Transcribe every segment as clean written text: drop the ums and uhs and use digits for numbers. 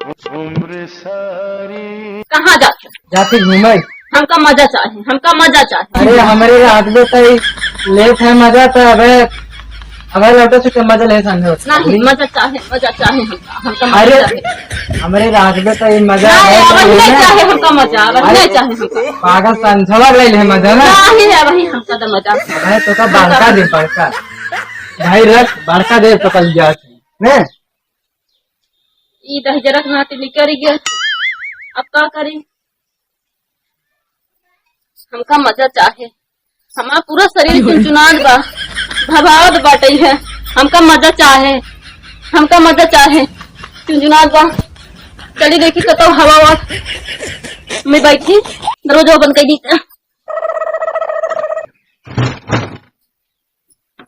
उम्र सारी कहाँ जाते जाते घूमे। हमका मजा चाहे, हमका मजा चाहे। अरे हमारे रात में तो लेट है मजा तो हमारे लौटे से क्या मजा ले समझो नहीं मजा चाहे, मजा चाहे हमका, हमका मजा अरे चाहे। हमारे रात में तो मजा नहीं है वही नहीं चाहे हमका मजा, वही नहीं चाहे हमका। पागल संसवा ले ले मजा ना नहीं है वही हमका तो मजा। है तो का बड़का दे बड़का भाई रख बड़का दे तो कल जाते ने ई दहजरत नाती निकल गया, अब क्या करें। हमका मजा चाहे, हमारा पूरा शरीर चुनचुनात बा, भभावत बाटे है। हमका मजा चाहे, हमका मजा चाहे, चुनचुनात बा। चली देखी कतो हवा वा मैं बैठी दरवाजा बंद कर दी।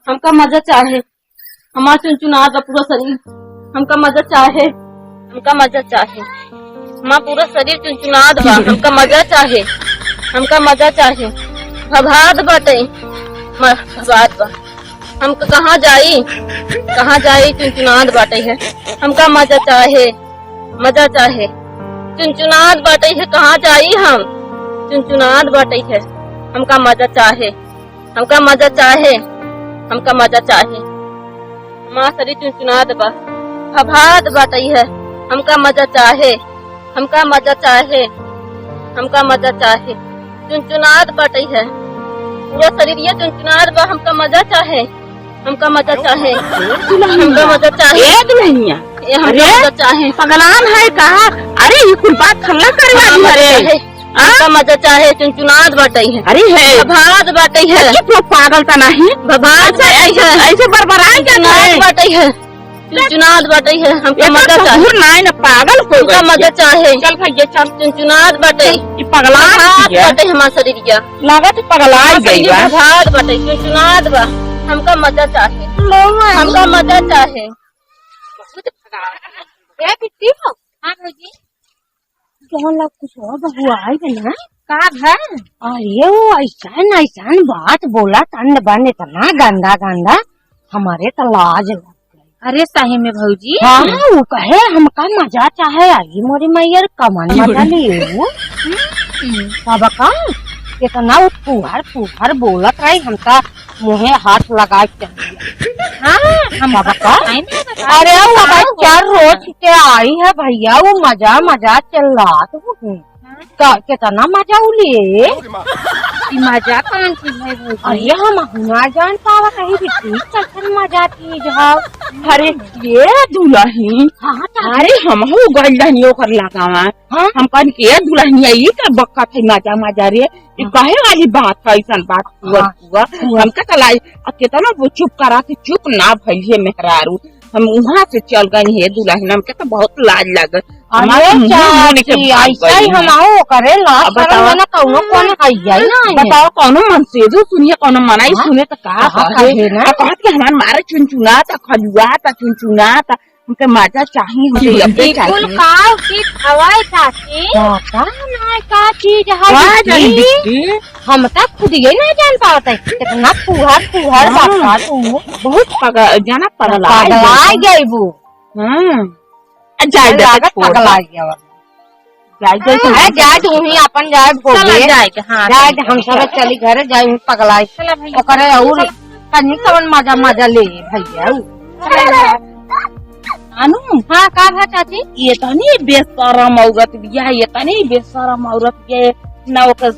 हमका मजा चाहे, हमारा चुनचुनात बा पूरा शरीर। हमका मजा चाहे, हमका मजा चाहे, हमारा पूरा शरीर चुनचुनात बा। हमका मजा चाहे, हमका मजा चाहे, भभात बाटे भभात बा। हमका कहाँ जाई, कहाँ जाई, चुनचुनात बाटे है। हमका मजा चाहे, मजा चाहे, चुनचुनात बाटे है। कहाँ जाई हम, चुनचुनात बाटे है। हमका मजा चाहे, हमका मजा चाहे, हमका मजा चाहे, हमारा शरीर चुनचुनात बा, भभात बाटे है। हमका मजा चाहे, हमका मजा चाहे, हमका मजा चाहे, चुनचुनात बाटे है। पूरा शरीर ये चुनचुनात बा। हमका मजा चाहे, हमका मजा चाहे, हमका मजा चाहे। ये हमका मजा चाहे। पगलान है कहा? अरे ये कुल बात खल्ला करे हमका मजा चाहे, चुनचुनात बाटे है। अरे है भभात बाटे है। तो पागल तो नहीं भभात ऐसे बरबराए चुनचुनात बाटे है, चुनचुनात बाटे है। हमका मजा चाहे, नहीं न पागल हो हमका मजा चाहे। चल भैया चल, चुनचुनात बाटे, पगलान बाटे हमारा शरीर क्या लागत पगला गई बा। भभात बाटे, चुनचुनात बा। हमका मजा चाहे, हमका मजा चाहे। कुछ और बहुआ ना का है? अरे वो ऐसा ऐसा बात बोला तंड बन इतना गंदा गंदा हमारे तो लाज लग गई। अरे सही में भौजी। हाँ वो कहे हमका मजा चाहे, आई मोरी मैयर कमन मजा लिए सबका कितना वो फुहर फुहर बोलत रही। हमका मुहे हाथ लगा के हम अरे वो बच्चा रोज के आई है भैया, वो मजा मजा चल रहा तो कितना मजा लिए मजा कौन चीज है भौजी? अरे हम ना जान पावा कहीं भी चल मजा थी जाओ। अरे ये दुल्हन अरे हम गई ओकर लगावा हम कन के दुल्हन यही का बक्का थे मजा मजा रे कहे वाली बात है। ऐसा बात हुआ हमका कलाई कितना वो चुप करा के चुप ना भइले मेहरारू। हम वहाँ से चल गए है दुल्हन, हमके तो बहुत लाज लग। बताओ कौनो मन से जो सुनिए कौनो मनाई सुने तो कहा हमारे मारे चुनचुना था खजुआ था चुनचुना था। हमके मजा चाहिए, हम तक खुद ये नहीं जान पाते कितना फुहर फुहर बहुत जाना पगला गई वो। पगला गया जाए तू ही अपन जाए जाए हम सब चली घर जाए पगला करे और कहीं कवन मजा मजा ले भैया। अनु हाँ का भा चाची? ये तो नहीं बेशरम औरत बिया, ये तो नहीं बेशरम औरत बिया न ओकर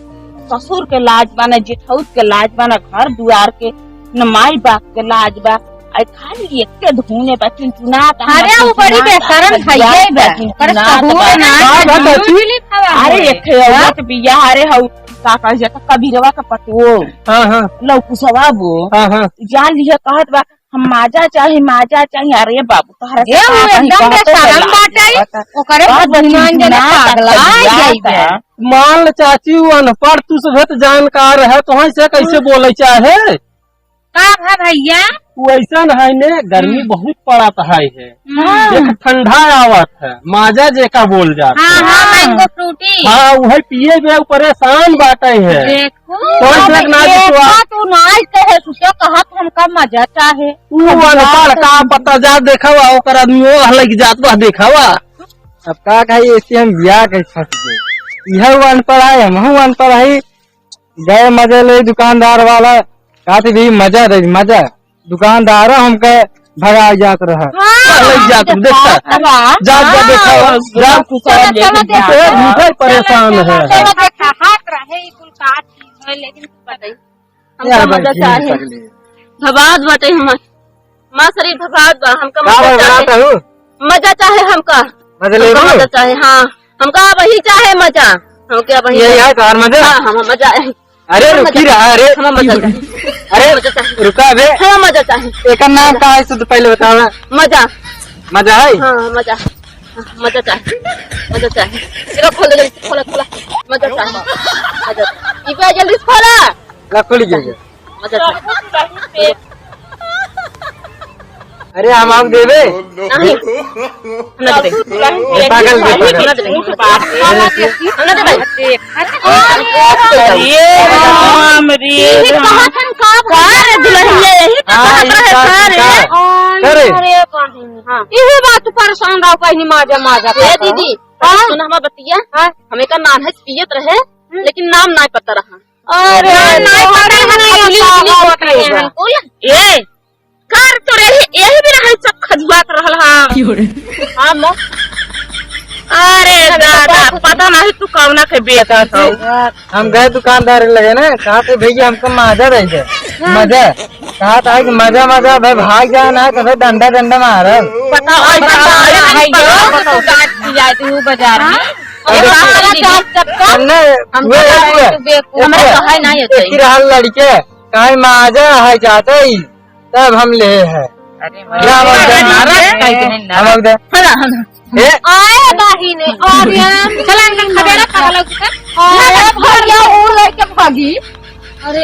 ससुर के लाज बा न जेठौत के लाज बा न घर दुआर के न माई बाप के लाज बा। खाली एक धुने बा चुनचुना। अरे वो बड़ी बेशरम भैया अरे एक औरत बिया। अरे हऊ का कह जाता कबीरवा का पटवो लौकुसवा वो जान लिया कहत बा हम मजा चाहे मजा चाहिए। अरे बाबू मान चाची अनपढ़ तू सब जानकार है तो से कैसे बोले चाहे का भैया? वैसा है ने गर्मी बहुत पड़ता है एक ठंडा आवत है माजा जेका बोल जाता हाँ वही पिए में परेशान बाटे है। हमका मजा चाहे का पता जा देखा ओकर आदमी लग जात बा देखा अब का कही ऐसे हम बिया के फंस गए। यह अनपढ़ है, हम अनपढ़ है। गए मजे ले दुकानदार वाला कहते भी मजा दे मजा, दुकानदार हमके भगा जात रहा। जा तुम देखता जा देखा परेशान है। हमका मजा चाहे, भबाद बाटे हमार शरीर भबाद बा। हमका मजा चाहे, हमका मजा चाहे। हाँ हमका वही चाहे मजा, हमके वही मजा। हाँ हम मजा है। अरे रुकी रहा, अरे मजा चाहे, अरे मजा चाहे, रुका बे। हाँ मजा चाहे। एक नाम का है तो पहले बताओ। मजा मजा है। हाँ मजा, मजा चाहे, मजा चाहे। चलो खोल दे, खोला खोला। मजा चाहे, मजा जल्दी खोला। खोल लीजिए। मजा चाहे। अरे हम आप देवे नहीं पागल यही बात परेशान रहो कहीं माजा माजा। दीदी सुन हमारा बतिया, हमें का नाम है पियत रहे लेकिन नाम नहीं पता रहा। अरे ये कर तो यही भी रहा सब खजुआत रहा। हाँ अरे दादा पता नहीं तू कौना के बेटा था। हम गए दुकानदार लगे ना, कहा तो भैया हमको मजा दे दे मजा। कहा था कि मजा मजा भाई भाग जाना है तो भाई डंडा डंडा मारा। पता बाजार में लड़के कहीं मजा है चाहते ही तब हम ले है। आए बहिने और चला भागी। अरे